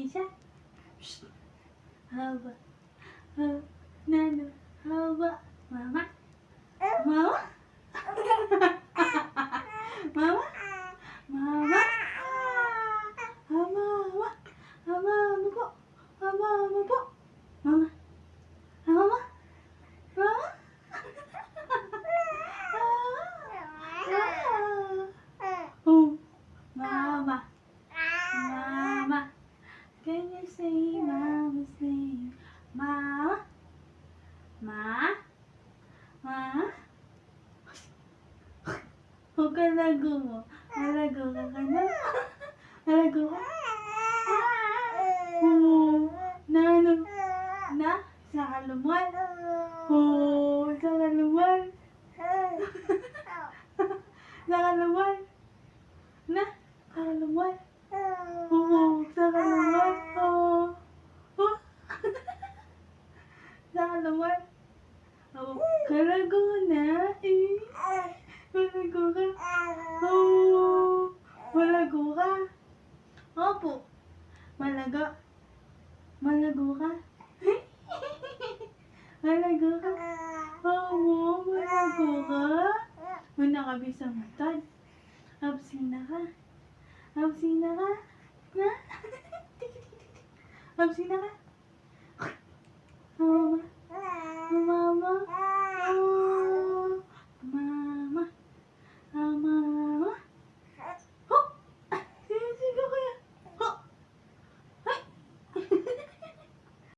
siya. Haba. Nano. Haba. Mama. Mama. Mama. Mama. Mama. Mama po. Mama po. Mama. Mama. Mama. Oh. Mama. Mama. Can you say Mama's name? Mama? Ma? Ma? Huwag ka lago mo. Malago ka na. Malago ka? Oo. Nano? Na? Sa kaluman? Oo. Sa kaluman? Sa kaluman? Na? Sa kaluman? Oo. Sa kaluman? Oo. Oh. Sa kaluman? Oo. Kalago na eh. Malago ka? Oo. Malago ka? Opo. Malago. Malago ka? Malago ka? Oo. Malago ka? Una ka bisang matad. Absina ka? Absina ka? Na? Absina ka? Oo.